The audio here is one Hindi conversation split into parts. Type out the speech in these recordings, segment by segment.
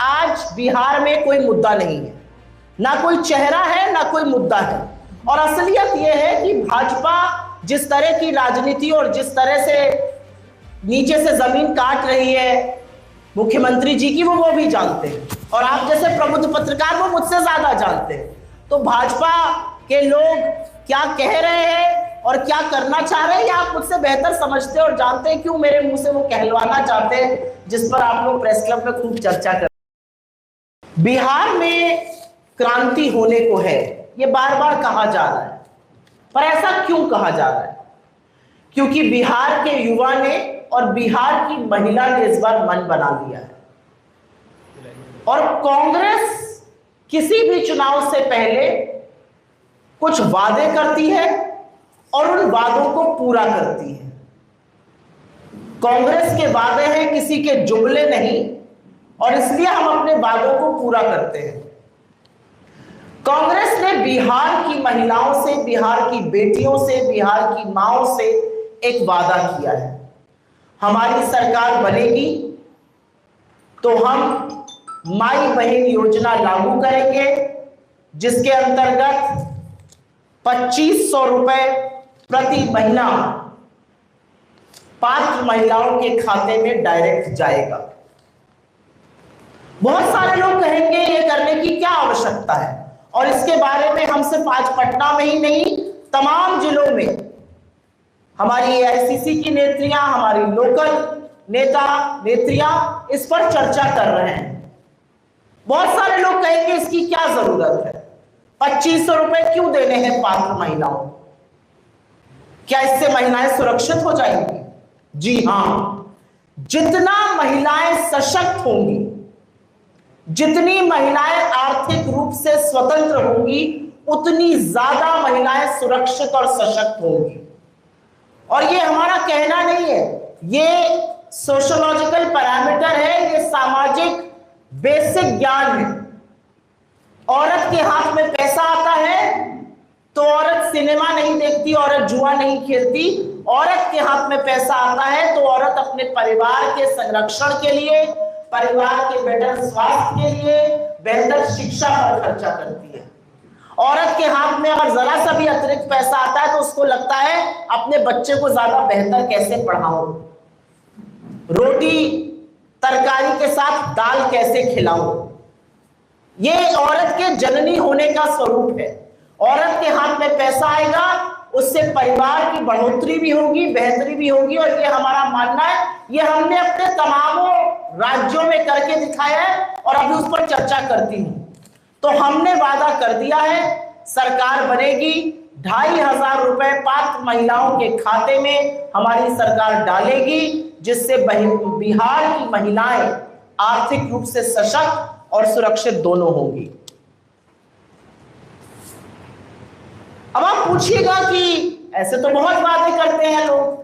आज बिहार में कोई मुद्दा नहीं है, ना कोई चेहरा है, ना कोई मुद्दा है। और असलियत यह है कि भाजपा जिस तरह की राजनीति और जिस तरह से नीचे से जमीन काट रही है मुख्यमंत्री जी की, वो भी जानते हैं, और आप जैसे प्रबुद्ध पत्रकार वो मुझसे ज्यादा जानते हैं। तो भाजपा के लोग क्या कह रहे हैं और क्या करना चाह रहे हैं, ये आप मुझसे बेहतर समझते और जानते हैं। क्यों मेरे मुंह से वो कहलवाना चाहते हैं जिस पर आप लोग प्रेस क्लब में खूब चर्चा कर। बिहार में क्रांति होने को है, ये बार बार कहा जा रहा है, पर ऐसा क्यों कहा जा रहा है? क्योंकि बिहार के युवा ने और बिहार की महिला ने इस बार मन बना लिया है, और कांग्रेस किसी भी चुनाव से पहले कुछ वादे करती है और उन वादों को पूरा करती है। कांग्रेस के वादे हैं किसी के जुमले नहीं, और इसलिए हम अपने वादों को पूरा करते हैं। कांग्रेस ने बिहार की महिलाओं से, बिहार की बेटियों से, बिहार की मांओं से एक वादा किया है, हमारी सरकार बनेगी तो हम माई बहन योजना लागू करेंगे, जिसके अंतर्गत 2500 रुपए प्रति महीना पात्र महिलाओं के खाते में डायरेक्ट जाएगा। बहुत सारे लोग कहेंगे ये करने की क्या आवश्यकता है, और इसके बारे में हम सिर्फ आज पटना में ही नहीं, तमाम जिलों में हमारी एआईसीसी की नेत्रियां, हमारी लोकल नेता नेत्रियां इस पर चर्चा कर रहे हैं। बहुत सारे लोग कहेंगे इसकी क्या जरूरत है, 2500 रुपए क्यों देने हैं पात्र महिलाओं, क्या इससे महिलाएं सुरक्षित हो जाएंगी? जी हां, जितना महिलाएं सशक्त होंगी, जितनी महिलाएं आर्थिक रूप से स्वतंत्र होंगी, उतनी ज्यादा महिलाएं सुरक्षित और सशक्त होंगी। और ये हमारा कहना नहीं है, ये सोशियोलॉजिकल पैरामीटर है, ये सामाजिक बेसिक ज्ञान है। औरत के हाथ में पैसा आता है तो औरत सिनेमा नहीं देखती, औरत जुआ नहीं खेलती। औरत के हाथ में पैसा आता है तो औरत अपने परिवार के संरक्षण के लिए, परिवार के बेहतर स्वास्थ्य के लिए, बेहतर शिक्षा पर खर्चा करती है। औरत के हाथ में अगर जरा सा भी अतिरिक्त पैसा आता है तो उसको लगता है अपने बच्चे को ज्यादा बेहतर कैसे पढ़ाऊं, रोटी तरकारी के साथ दाल कैसे खिलाऊं। ये औरत के जननी होने का स्वरूप है। औरत के हाथ में पैसा आएगा, उससे परिवार की बढ़ोतरी भी होगी, बेहतरी भी होगी, और ये हमारा मानना है। ये हमने अपने तमामों राज्यों में करके दिखाया है और अभी उस पर चर्चा करती हूं। तो हमने वादा कर दिया है, सरकार बनेगी, 2500 रुपए पात्र महिलाओं के खाते में हमारी सरकार डालेगी, जिससे बिहार की महिलाएं आर्थिक रूप से सशक्त और सुरक्षित दोनों होंगी। अब आप पूछिएगा कि ऐसे तो बहुत वादे करते हैं लोग,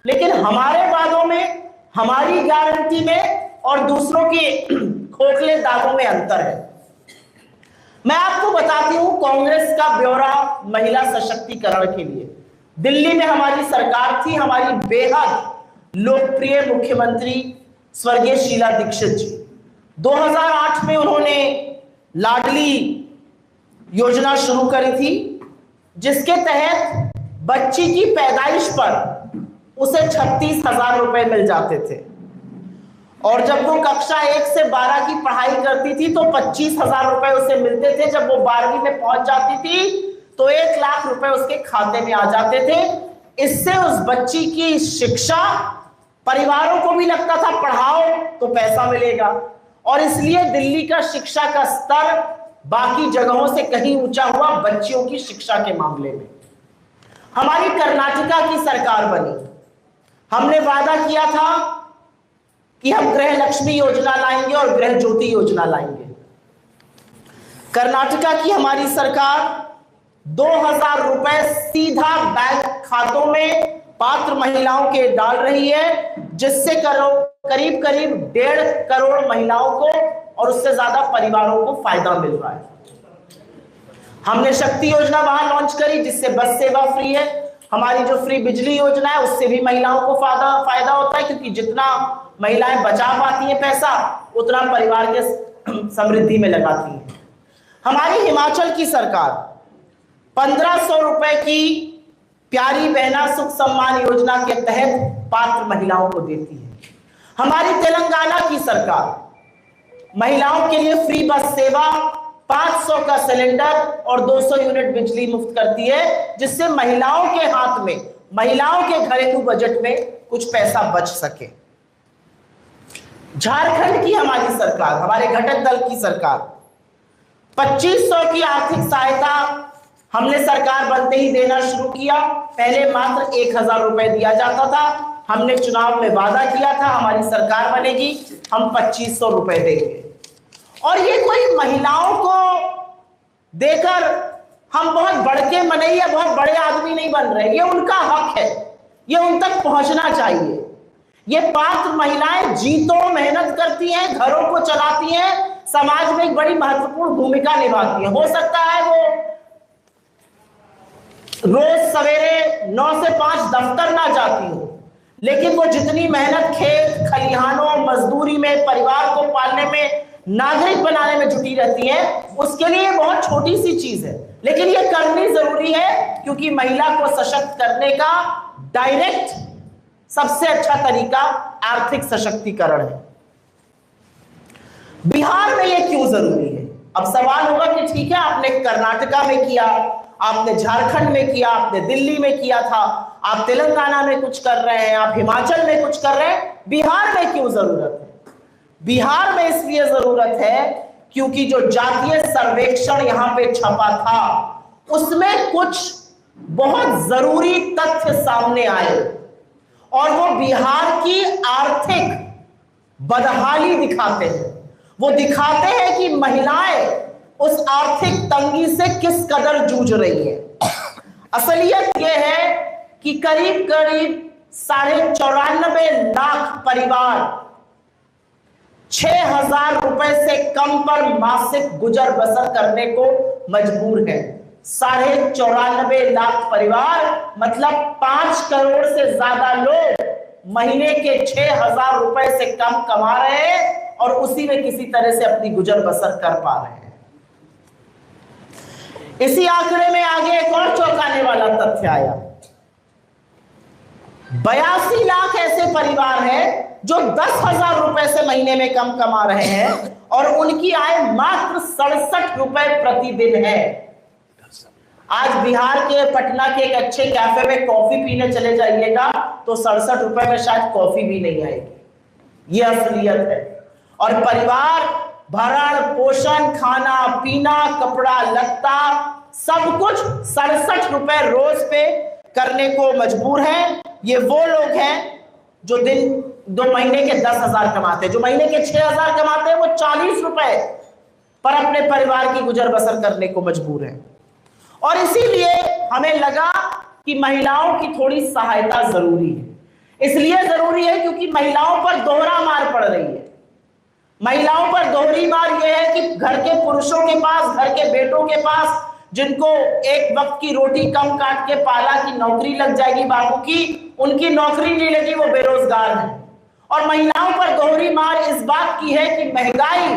लेकिन हमारे वादों में, हमारी गारंटी में और दूसरों के खोखले दावों में अंतर है। मैं आपको बताती हूं कांग्रेस का ब्यौरा महिला सशक्तिकरण के लिए। दिल्ली में हमारी सरकार थी, हमारी बेहद लोकप्रिय मुख्यमंत्री स्वर्गीय शीला दीक्षित जी। 2008 में उन्होंने लाडली योजना शुरू करी थी, जिसके तहत बच्ची की पैदाइश पर उसे 36,000 रुपए मिल जाते थे, और जब वो कक्षा 1 से 12 की पढ़ाई करती थी तो 25,000 रुपए उसे मिलते थे। जब वो 12वीं में पहुंच जाती थी तो 1 लाख रुपए उसके खाते में आ जाते थे। इससे उस बच्ची की शिक्षा, परिवारों को भी लगता था पढ़ाओ तो पैसा मिलेगा, और इसलिए दिल्ली का शिक्षा का स्तर बाकी जगहों से कहीं ऊंचा हुआ बच्चियों की शिक्षा के मामले में। हमारी कर्नाटका की सरकार बनी, हमने वादा किया था कि हम गृह लक्ष्मी योजना लाएंगे और गृह ज्योति योजना लाएंगे। कर्नाटका की हमारी सरकार 2000 रुपए सीधा बैंक खातों में पात्र महिलाओं के डाल रही है, जिससे करीब करीब 1.5 करोड़ महिलाओं को और उससे ज्यादा परिवारों को फायदा मिल रहा है। हमने शक्ति योजना वहां लॉन्च करी, जिससे बस सेवा फ्री है। हमारी जो फ्री बिजली योजना है उससे भी महिलाओं को फायदा होता है, क्योंकि जितना महिलाएं बचा पाती हैं पैसा, उतना परिवार के समृद्धि में लगाती हैं। हमारी हिमाचल की सरकार 1500 रुपए की प्यारी बहना सुख सम्मान योजना के तहत पात्र महिलाओं को देती है। हमारी तेलंगाना की सरकार महिलाओं के लिए फ्री बस सेवा, 500 का सिलेंडर और 200 यूनिट बिजली मुफ्त करती है, जिससे महिलाओं के हाथ में, महिलाओं के घरेलू बजट में कुछ पैसा बच सके। झारखंड की हमारी सरकार, हमारे घटक दल की सरकार 2500 की आर्थिक सहायता हमने सरकार बनते ही देना शुरू किया। पहले मात्र 1000 रुपए दिया जाता था। हमने चुनाव में वादा किया था हमारी सरकार बनेगी, हम 2500 रुपए देंगे। और ये कोई महिलाओं को देकर हम बहुत बड़के मनैया, बहुत बड़े आदमी नहीं बन रहे। ये उनका हक है, ये उन तक पहुंचना चाहिए। ये पात्र महिलाएं जीतों मेहनत करती हैं, घरों को चलाती हैं, समाज में एक बड़ी महत्वपूर्ण भूमिका निभाती हैं। हो सकता है वो रोज सवेरे 9 से 5 दफ्तर ना जाती हो, लेकिन वो जितनी मेहनत खेत खलिहानों मजदूरी में, परिवार को पालने में, नागरिक बनाने में जुटी रहती है, उसके लिए बहुत छोटी सी चीज है, लेकिन ये करनी जरूरी है, क्योंकि महिला को सशक्त करने का डायरेक्ट सबसे अच्छा तरीका आर्थिक सशक्तिकरण है। बिहार में ये क्यों जरूरी है? अब सवाल होगा कि ठीक है, आपने कर्नाटका में किया, आपने झारखंड में किया, आपने दिल्ली में किया था, आप तेलंगाना में कुछ कर रहे हैं, आप हिमाचल में कुछ कर रहे हैं, बिहार में क्यों जरूरत है? बिहार में इसलिए जरूरत है क्योंकि जो जातीय सर्वेक्षण यहां पे छपा था, उसमें कुछ बहुत जरूरी तथ्य सामने आए और वो बिहार की आर्थिक बदहाली दिखाते हैं। वो दिखाते हैं कि महिलाएं उस आर्थिक तंगी से किस कदर जूझ रही है। असलियत यह है कि करीब करीब 94.5 लाख परिवार 6000 रुपए से कम पर मासिक गुजर बसर करने को मजबूर है। 94.5 लाख परिवार मतलब 5 करोड़ से ज्यादा लोग महीने के 6000 रुपए से कम कमा रहे हैं और उसी में किसी तरह से अपनी गुजर बसर कर पा रहे हैं। इसी आंकड़े में आगे एक और चौंकाने वाला तथ्य आया। 82 लाख ऐसे परिवार हैं जो 10,000 रुपए से महीने में कम कमा रहे हैं और उनकी आय मात्र 67 रुपए प्रतिदिन है। आज बिहार के पटना के एक अच्छे कैफे में कॉफी पीने चले जाइएगा तो 67 रुपए में शायद कॉफी भी नहीं आएगी। यह असलियत है। और परिवार भरण पोषण, खाना पीना, कपड़ा लत्ता सब कुछ 67 रुपए रोज पे करने को मजबूर है। ये वो लोग हैं जो दिन 2 महीने के 10,000 कमाते हैं, जो महीने के 6,000 कमाते हैं, वो 40 रुपए पर अपने परिवार की गुजर बसर करने को मजबूर है। और इसीलिए हमें लगा कि महिलाओं की थोड़ी सहायता जरूरी है। इसलिए जरूरी है क्योंकि महिलाओं पर दोहरा मार पड़ रही है। महिलाओं पर दोहरी मार यह है कि घर के पुरुषों के पास, घर के बेटों के पास, जिनको एक वक्त की रोटी कम काट के पाला कि नौकरी लग जाएगी बाबू की, उनकी नौकरी नहीं लगी, वो बेरोजगार है। और महिलाओं पर दोहरी मार इस बात की है कि महंगाई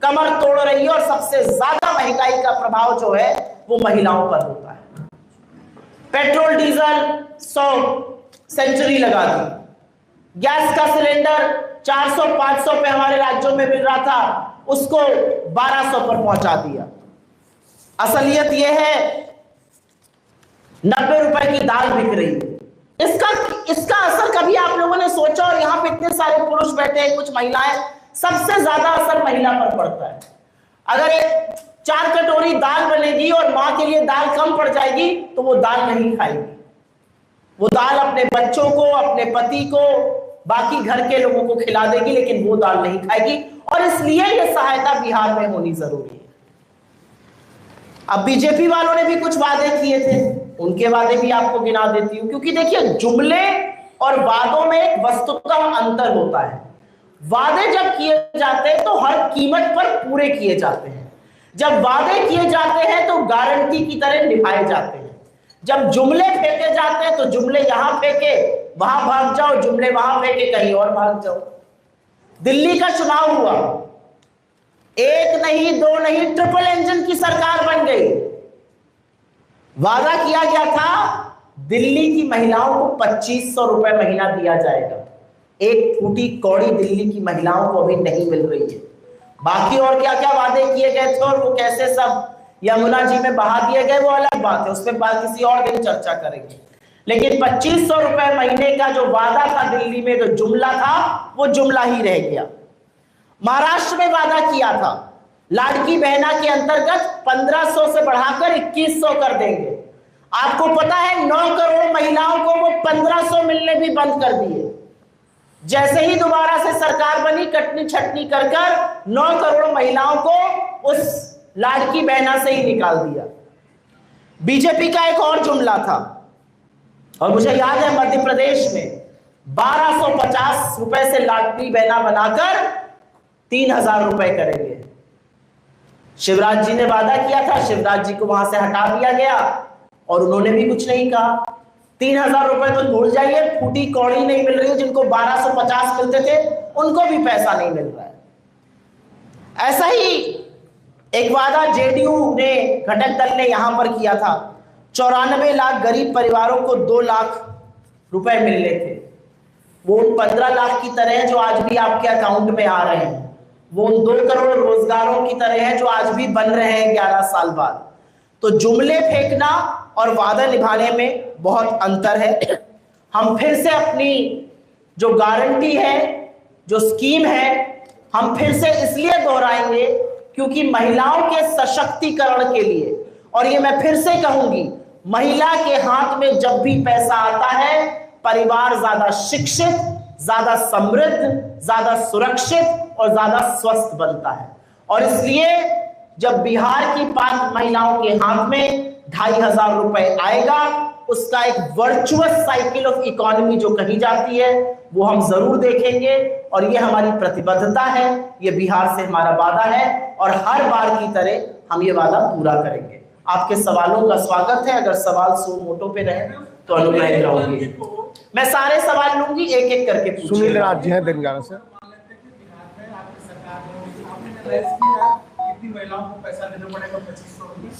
कमर तोड़ रही है और सबसे ज्यादा महंगाई का प्रभाव जो है वो महिलाओं पर होता है। पेट्रोल डीजल 100 सेंचुरी लगा दी, गैस का सिलेंडर 400-500 पे हमारे राज्यों में मिल रहा था, उसको 1200 पर पहुंचा दिया। असलियत यह है 90 रुपए की दाल बिक रही है। इसका असर कभी आप लोगों ने सोचा? और यहाँ पे इतने सारे पुरुष बैठे हैं, कुछ महिलाएं, सबसे ज्यादा असर महिला पर पड़ता है। अगर एक 4 कटोरी दाल बनेगी और मां के लिए दाल कम पड़ जाएगी तो वो दाल नहीं खाएगी। वो दाल अपने बच्चों को, अपने पति को, बाकी घर के लोगों को खिला देगी, लेकिन वो दाल नहीं खाएगी। और इसलिए ये सहायता बिहार में होनी जरूरी है। अब बीजेपी वालों ने भी कुछ वादे किए थे, उनके वादे भी आपको गिना देती हूं, क्योंकि देखिए जुमले और वादों में एक वस्तुतः अंतर होता है। वादे जब किए जाते हैं तो हर कीमत पर पूरे किए जाते हैं। जब वादे किए जाते हैं तो गारंटी की तरह निभाए जाते हैं। जब जुमले फेंके जाते हैं तो जुमले यहां फेंके वहां भाग जाओ, जुमले वहां फेंके कहीं और भाग जाओ। दिल्ली का चुनाव हुआ, एक नहीं दो नहीं ट्रिपल इंजन की सरकार बन गई। वादा किया गया था दिल्ली की महिलाओं को 2500 रुपए महीना दिया जाएगा। एक फूटी कौड़ी दिल्ली की महिलाओं को अभी नहीं मिल रही है। बाकी और क्या क्या वादे किए गए थे और वो कैसे सब यमुना जी में बहा दिए गए वो अलग बात है, उसमें बात किसी और दिन चर्चा करेंगे। लेकिन 2500 रुपए महीने का जो वादा था दिल्ली में, जो जुमला था, वो जुमला ही रह गया। महाराष्ट्र में वादा किया था लाड़की बहना के अंतर्गत 1500 से बढ़ाकर 2100 कर देंगे। आपको पता है 9 करोड़ महिलाओं को वो 1500 मिलने भी बंद कर दिए। जैसे ही दोबारा से सरकार बनी, कटनी छटनी कर 9 करोड़ महिलाओं को उस लाड़की बहना से ही निकाल दिया। बीजेपी का एक और जुमला था, और मुझे याद है मध्य प्रदेश में 1250 रुपए से लाड़की बहना बनाकर 3000 रुपए करेंगे। शिवराज जी ने वादा किया था, शिवराज जी को वहां से हटा दिया गया और उन्होंने भी कुछ नहीं कहा। 3000 रुपए तो भूल जाइए, फूटी कौड़ी नहीं मिल रही है। जिनको 1250 मिलते थे उनको भी पैसा नहीं मिल रहा है। ऐसा ही एक वादा जेडीयू ने, घटक दल ने यहां पर किया था। 94 लाख गरीब परिवारों को 2 लाख रुपए मिलने थे। वो उन 15 लाख की तरह है जो आज भी आपके अकाउंट में आ रहे हैं। वो उन 2 करोड़ रोजगारों की तरह है जो आज भी बन रहे हैं 11 साल बाद। तो जुमले फेंकना और वादा निभाने में बहुत अंतर है। हम फिर से अपनी जो गारंटी है, जो स्कीम है, हम फिर से इसलिए दोहराएंगे क्योंकि महिलाओं के सशक्तिकरण के लिए, और ये मैं फिर से कहूंगी, महिला के हाथ में जब भी पैसा आता है, परिवार ज्यादा शिक्षित, ज्यादा समृद्ध, ज्यादा सुरक्षित और ज्यादा स्वस्थ बनता है। और इसलिए जब बिहार की पात्र महिलाओं के हाथ में 2500 रुपए आएगा, उसका एक वर्चुअस साइकिल ऑफ इकोनॉमी जो कही जाती है वो हम जरूर देखेंगे। और ये हमारी प्रतिबद्धता है, ये बिहार से हमारा वादा है और हर बार की तरह हम ये वादा पूरा करेंगे। आपके सवालों का स्वागत है। अगर सवाल सो मोटो पे रहे तो अनुग्रह कराऊंगी। मैं सारे सवाल लूंगी, एक एक करके। सुनील राज जी हैं तेलंगाना से। महिलाओं को पैसा देना पड़ेगा 2500 रुपये।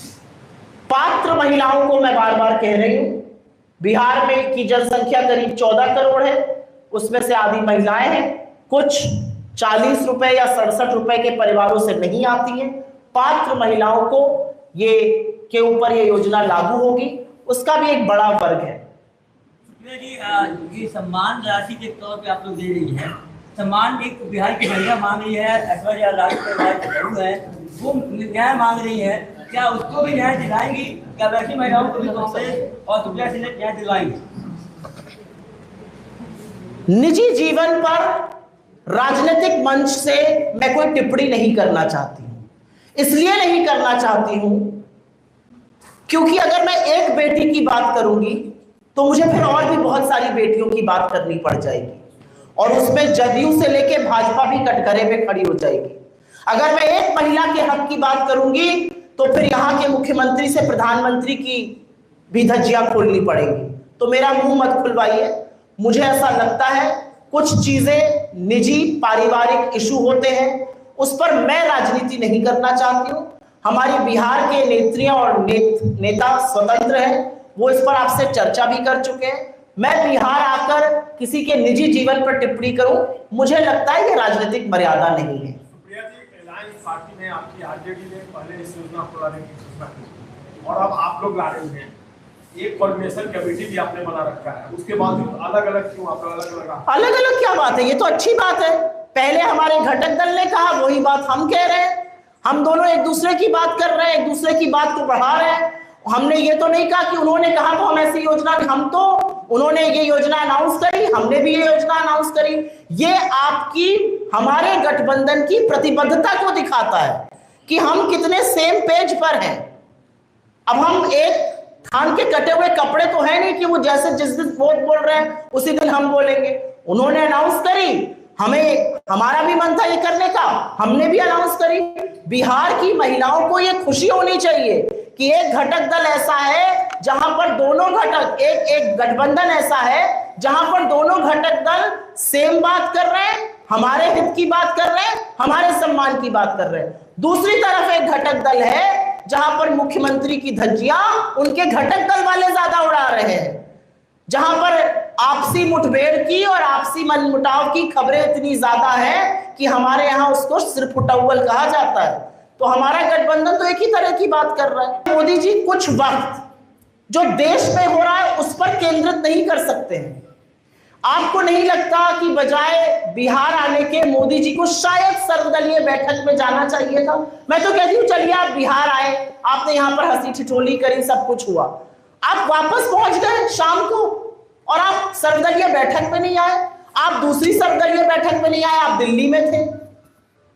पात्र महिलाओं को मैं बार बार कह रही हूं, बिहार में की जनसंख्या करीब 14 करोड़ है, उसमें से आधी महिलाएं हैं। कुछ 40 रुपए या 67 रुपए के परिवारों से नहीं आती हैं। पात्र महिलाओं को ये के ऊपर ये योजना लागू होगी, उसका भी एक बड़ा वर्ग है। ये सम्मान राशि के तौर पे आप लोग दे रही हैं, सम्मान एक बिहार की महिला मांग रही है, ऐश्वर्या राय है, वो न्याय मांग रही है, क्या उसको भी न्याय दिलाएंगी? क्या वैसी महिलाओं को भी कांग्रेस और सुप्रिया से न्याय दिलवाएंगी? निजी जीवन पर राजनीतिक मंच से मैं कोई टिप्पणी नहीं करना चाहती हूं। इसलिए नहीं करना चाहती हूं क्योंकि अगर मैं एक बेटी की बात करूंगी तो मुझे फिर और भी बहुत सारी बेटियों की बात करनी पड़ जाएगी, और उसमें जदयू से लेके भाजपा भी कटघरे पे खड़ी हो जाएगी। अगर मैं एक महिला के हक की बात करूंगी तो फिर यहाँ के मुख्यमंत्री से प्रधानमंत्री की भी धज्जियां खोलनी पड़ेगी। तो मेरा मुंह मत खुलवाइए। मुझे ऐसा लगता है कुछ चीजें निजी पारिवारिक इशू होते हैं, उस पर मैं राजनीति नहीं करना चाहती हूं। हमारी बिहार के नेत्रियां और नेता स्वतंत्र हैं, वो इस पर आपसे चर्चा भी कर चुके हैं। मैं बिहार आकर किसी के निजी जीवन पर टिप्पणी करूं, मुझे लगता है ये राजनीतिक मर्यादा नहीं है। सुप्रिया जी, अलायंस पार्टी ने, आपकी आरजेडी ने पहले इस योजना को लाने की घोषणा की और अब आप लोग ला रहे हैं। एक कोऑर्डिनेशन कमेटी भी आपने बना रखा है, उसके बावजूद अलग अलग क्यों? आप अलग अलग क्या बात है? ये तो अच्छी बात है। पहले हमारे घटक दल ने कहा, वही बात हम कह रहे हैं। हम दोनों एक दूसरे की बात कर रहे हैं, एक दूसरे की बात को बढ़ा रहे हैं। हमने ये तो नहीं कहा कि उन्होंने कहा तो हम ऐसी योजना, हम तो, उन्होंने ये योजना अनाउंस करी, हमने भी ये योजना अनाउंस करी। ये आपकी, हमारे गठबंधन की प्रतिबद्धता को दिखाता है कि हम कितने सेम पेज पर हैं। अब हम एक थान के कटे हुए कपड़े तो है नहीं कि वो जैसे जिस दिन वो बोल रहे हैं उसी दिन हम बोलेंगे। उन्होंने अनाउंस करी, हमें, हमारा भी मन था ये करने का, हमने भी अनाउंस करी। बिहार की महिलाओं को ये खुशी होनी चाहिए कि एक घटक दल ऐसा है जहां पर दोनों घटक, एक गठबंधन ऐसा है जहां पर दोनों घटक दल सेम बात कर रहे हैं। हमारे हित की बात कर रहे हैं, हमारे सम्मान की बात कर रहे हैं। दूसरी तरफ एक घटक दल है जहां पर मुख्यमंत्री की धज्जियां उनके घटक दल वाले ज्यादा उड़ा रहे हैं, जहां पर आपसी मुठभेड़ की और आपसी मनमुटाव की खबरें इतनी ज्यादा है कि हमारे यहां उसको सिरपुटौल कहा जाता है। तो हमारा गठबंधन तो एक ही तरह की बात कर रहा है। मोदी जी कुछ वक्त जो देश में हो रहा है उस पर केंद्रित नहीं कर सकते हैं। आपको नहीं लगता कि बजाय बिहार आने के मोदी जी को शायद सर्वदलीय बैठक में जाना चाहिए था? मैं तो कहती हूँ चलिए आप बिहार आए, आपने यहां पर हंसी ठिठोली करी, सब कुछ हुआ, आप वापस पहुंच गए शाम को और आप सर्वदलीय बैठक में नहीं आए। आप दूसरी सर्वदलीय बैठक में नहीं आए, आप दिल्ली में थे।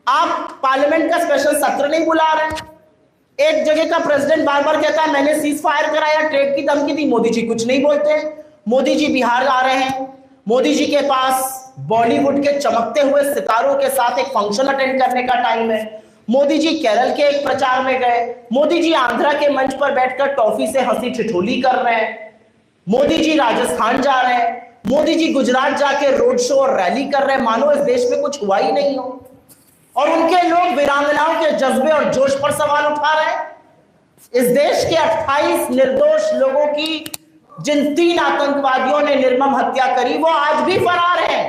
आप पार्लियामेंट का स्पेशल सत्र नहीं बुला रहे। एक जगह का प्रेसिडेंट बार बार कहता है मैंने सीज फायर कराया, ट्रेड की धमकी दी, मोदी जी कुछ नहीं बोलते। मोदी जी बिहार आ रहे हैं, मोदी जी के पास बॉलीवुड के चमकते हुए सितारों के साथ एक फंक्शन अटेंड करने का टाइम है। मोदी जी केरल के एक प्रचार में गए, मोदी जी आंध्रा के मंच पर बैठकर टॉफी से हंसी ठिठोली कर रहे हैं, मोदी जी राजस्थान जा रहे हैं, मोदी जी गुजरात जाके रोड शो और रैली कर रहे हैं, मानो इस देश में कुछ हुआ ही नहीं हो। और उनके लोग वीरांगनाओं के जज्बे और जोश पर सवाल उठा रहे हैं। इस देश के 28 निर्दोष लोगों की जिन 3 आतंकवादियों ने निर्मम हत्या करी वो आज भी फरार हैं।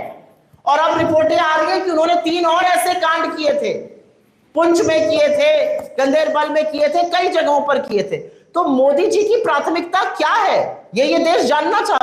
और अब रिपोर्टें आ रही है कि उन्होंने 3 और ऐसे कांड किए थे, पुंछ में किए थे, गंदेरबल में किए थे, कई जगहों पर किए थे। तो मोदी जी की प्राथमिकता क्या है, ये देश जानना चाहता है।